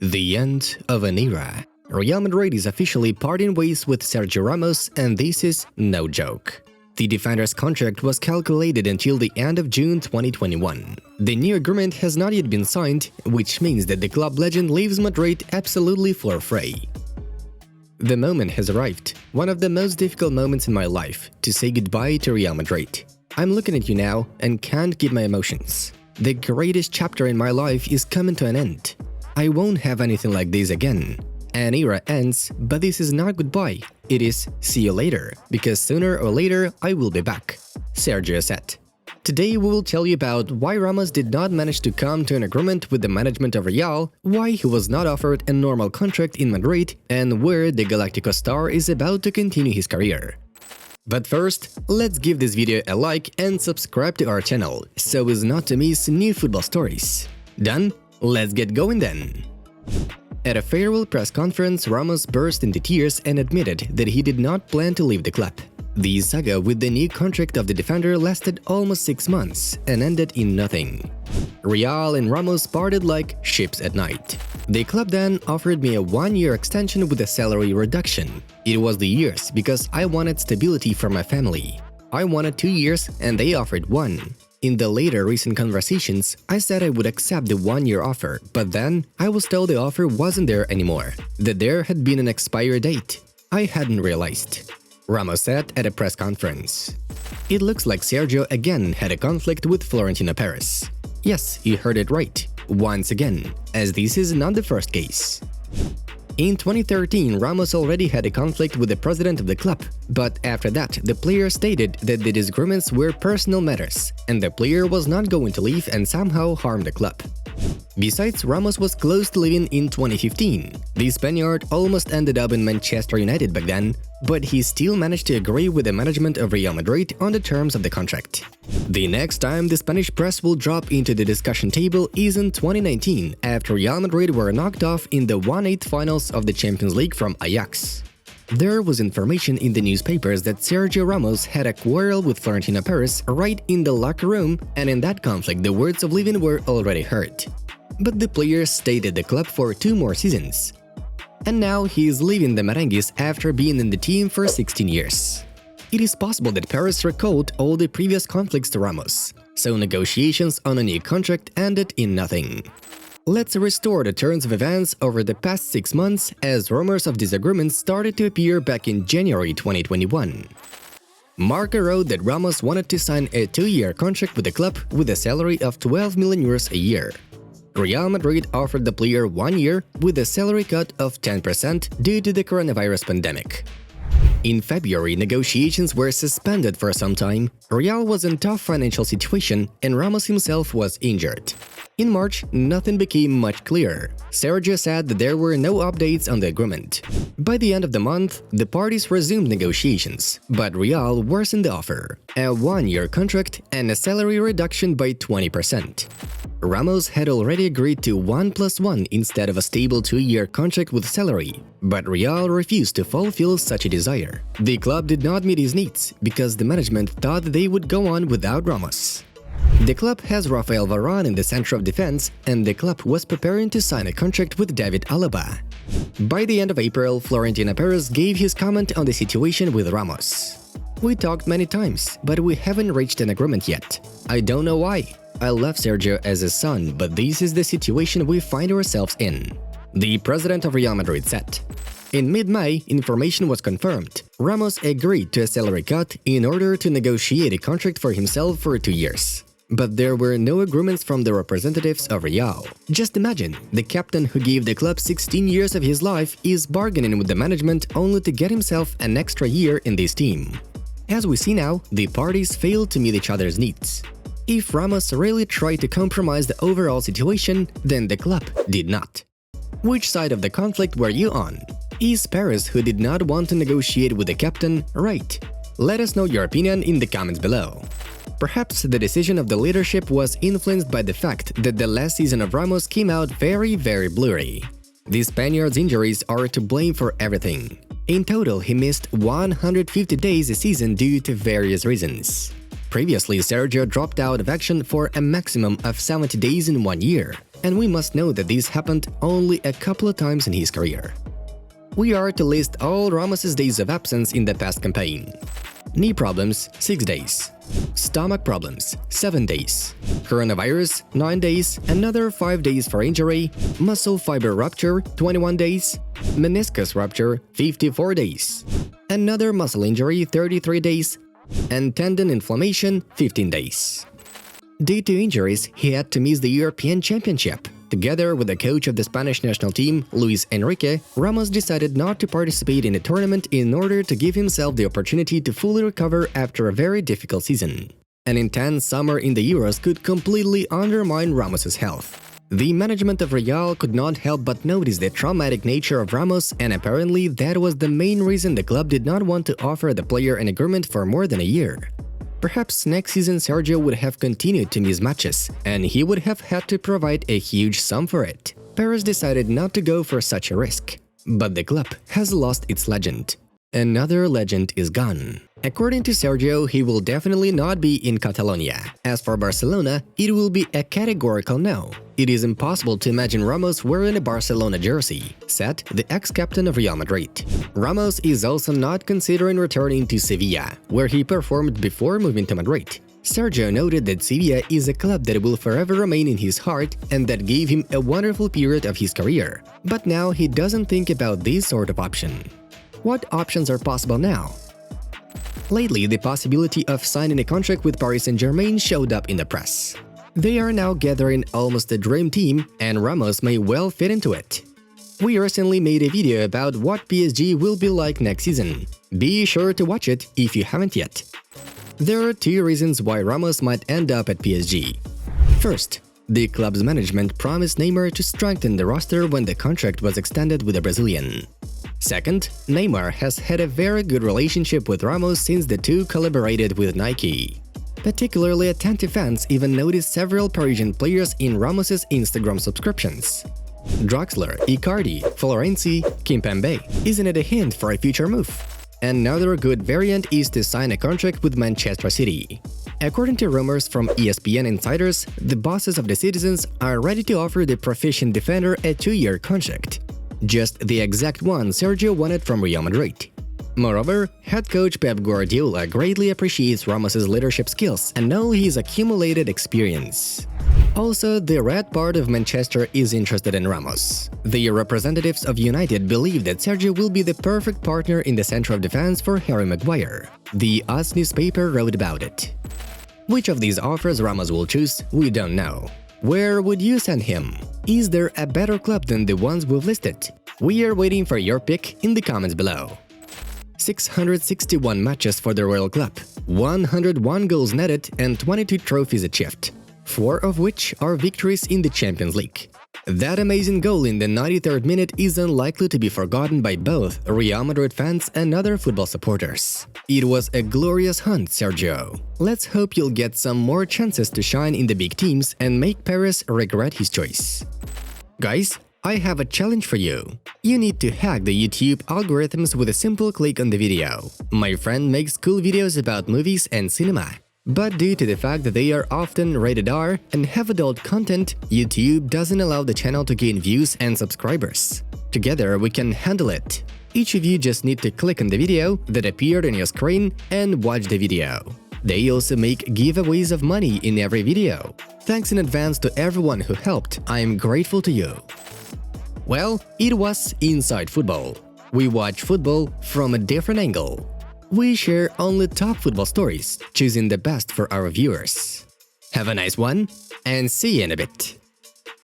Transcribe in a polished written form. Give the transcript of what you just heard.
The end of an era. Real Madrid is officially parting ways with Sergio Ramos, and this is no joke. The defender's contract was calculated until the end of June 2021. The new agreement has not yet been signed, which means that the club legend leaves Madrid absolutely for free. The moment has arrived, one of the most difficult moments in my life, to say goodbye to Real Madrid. I'm looking at you now and can't keep my emotions. The greatest chapter in my life is coming to an end. I won't have anything like this again. An era ends, but this is not goodbye. It is see you later, because sooner or later I will be back, Sergio said. Today we will tell you about why Ramos did not manage to come to an agreement with the management of Real, why he was not offered a normal contract in Madrid, and where the Galacticos star is about to continue his career. But first, let's give this video a like and subscribe to our channel, so as not to miss new football stories. Done? Let's get going then! At a farewell press conference, Ramos burst into tears and admitted that he did not plan to leave the club. The saga with the new contract of the defender lasted almost 6 months and ended in nothing. Real and Ramos parted like ships at night. The club then offered me a 1-year extension with a salary reduction. It was the years because I wanted stability for my family. I wanted 2 years and they offered 1. In the later recent conversations, I said I would accept the 1-year offer, but then I was told the offer wasn't there anymore, that there had been an expiry date. I hadn't realized, Ramos said at a press conference. It looks like Sergio again had a conflict with Florentino Perez. Yes, you heard it right, once again, as this is not the first case. In 2013, Ramos already had a conflict with the president of the club, but after that, the player stated that the disagreements were personal matters, and the player was not going to leave and somehow harm the club. Besides, Ramos was close to leaving in 2015. The Spaniard almost ended up in Manchester United back then, but he still managed to agree with the management of Real Madrid on the terms of the contract. The next time the Spanish press will drop into the discussion table is in 2019, after Real Madrid were knocked off in the 1/8 finals of the Champions League from Ajax. There was information in the newspapers that Sergio Ramos had a quarrel with Florentino Perez right in the locker room, and in that conflict the words of leaving were already heard. But the player stayed at the club for 2 more seasons. And now he is leaving the Merengues after being in the team for 16 years. It is possible that Perez recalled all the previous conflicts to Ramos, so negotiations on a new contract ended in nothing. Let's restore the turns of events over the past 6 months as rumors of disagreements started to appear back in January 2021. Marca wrote that Ramos wanted to sign a 2-year contract with the club with a salary of 12 million euros a year. Real Madrid offered the player 1 year with a salary cut of 10% due to the coronavirus pandemic. In February, negotiations were suspended for some time. Real was in a tough financial situation and Ramos himself was injured. In March, nothing became much clearer. Sergio said that there were no updates on the agreement. By the end of the month, the parties resumed negotiations, but Real worsened the offer, a 1-year contract and a salary reduction by 20%. Ramos had already agreed to 1+1 instead of a stable 2-year contract with salary, but Real refused to fulfill such a desire. The club did not meet his needs because the management thought they would go on without Ramos. The club has Rafael Varane in the center of defense, and the club was preparing to sign a contract with David Alaba. By the end of April, Florentino Perez gave his comment on the situation with Ramos. "We talked many times, but we haven't reached an agreement yet. I don't know why. I love Sergio as a son, but this is the situation we find ourselves in," the president of Real Madrid said. In mid-May, information was confirmed. Ramos agreed to a salary cut in order to negotiate a contract for himself for 2 years. But there were no agreements from the representatives of Real. Just imagine, the captain who gave the club 16 years of his life is bargaining with the management only to get himself an extra year in this team. As we see now, the parties failed to meet each other's needs. If Ramos really tried to compromise the overall situation, then the club did not. Which side of the conflict were you on? Is Perez, who did not want to negotiate with the captain, right? Let us know your opinion in the comments below. Perhaps the decision of the leadership was influenced by the fact that the last season of Ramos came out very blurry. The Spaniard's injuries are to blame for everything. In total, he missed 150 days a season due to various reasons. Previously, Sergio dropped out of action for a maximum of 70 days in 1 year. and we must know that this happened only a couple of times in his career. We are to list all Ramos's days of absence in the past campaign. Knee problems, 6 days. Stomach problems, 7 days. Coronavirus, 9 days, another 5 days for injury. Muscle fiber rupture, 21 days. Meniscus rupture, 54 days. Another muscle injury, 33 days. And tendon inflammation, 15 days. Due to injuries, he had to miss the European Championship. Together with the coach of the Spanish national team, Luis Enrique, Ramos decided not to participate in the tournament in order to give himself the opportunity to fully recover after a very difficult season. An intense summer in the Euros could completely undermine Ramos's health. The management of Real could not help but notice the traumatic nature of Ramos, and apparently that was the main reason the club did not want to offer the player an agreement for more than a year. Perhaps next season Sergio would have continued to miss matches, and he would have had to provide a huge sum for it. Paris decided not to go for such a risk. But the club has lost its legend. Another legend is gone. According to Sergio, he will definitely not be in Catalonia. As for Barcelona, it will be a categorical no. It is impossible to imagine Ramos wearing a Barcelona jersey, said the ex-captain of Real Madrid. Ramos is also not considering returning to Sevilla, where he performed before moving to Madrid. Sergio noted that Sevilla is a club that will forever remain in his heart and that gave him a wonderful period of his career. But now he doesn't think about this sort of option. What options are possible now? Lately, the possibility of signing a contract with Paris Saint-Germain showed up in the press. They are now gathering almost a dream team, and Ramos may well fit into it. We recently made a video about what PSG will be like next season. Be sure to watch it if you haven't yet. There are 2 reasons why Ramos might end up at PSG. First, the club's management promised Neymar to strengthen the roster when the contract was extended with the Brazilian. Second, Neymar has had a very good relationship with Ramos since the two collaborated with Nike. Particularly attentive fans even noticed several Parisian players in Ramos's Instagram subscriptions. Draxler, Icardi, Florenzi, Kimpembe. Isn't it a hint for a future move? Another good variant is to sign a contract with Manchester City. According to rumors from ESPN insiders, the bosses of the Citizens are ready to offer the proficient defender a 2-year contract. Just the exact one Sergio wanted from Real Madrid. Moreover, head coach Pep Guardiola greatly appreciates Ramos's leadership skills and knows his accumulated experience. Also, the red part of Manchester is interested in Ramos. The representatives of United believe that Sergio will be the perfect partner in the center of defense for Harry Maguire. The AS newspaper wrote about it. Which of these offers Ramos will choose, we don't know. Where would you send him? Is there a better club than the ones we've listed? We are waiting for your pick in the comments below. 661 matches for the Royal Club, 101 goals netted and 22 trophies achieved, 4 of which are victories in the Champions League. That amazing goal in the 93rd minute is unlikely to be forgotten by both Real Madrid fans and other football supporters. It was a glorious hunt, Sergio. Let's hope you'll get some more chances to shine in the big teams and make Paris regret his choice. Guys, I have a challenge for you. You need to hack the YouTube algorithms with a simple click on the video. My friend makes cool videos about movies and cinema. But due to the fact that they are often rated R and have adult content, YouTube doesn't allow the channel to gain views and subscribers. Together we can handle it. Each of you just need to click on the video that appeared on your screen and watch the video. They also make giveaways of money in every video. Thanks in advance to everyone who helped, I am grateful to you. Well, it was Inside Football. We watch football from a different angle. We share only top football stories, choosing the best for our viewers. Have a nice one, and see you in a bit.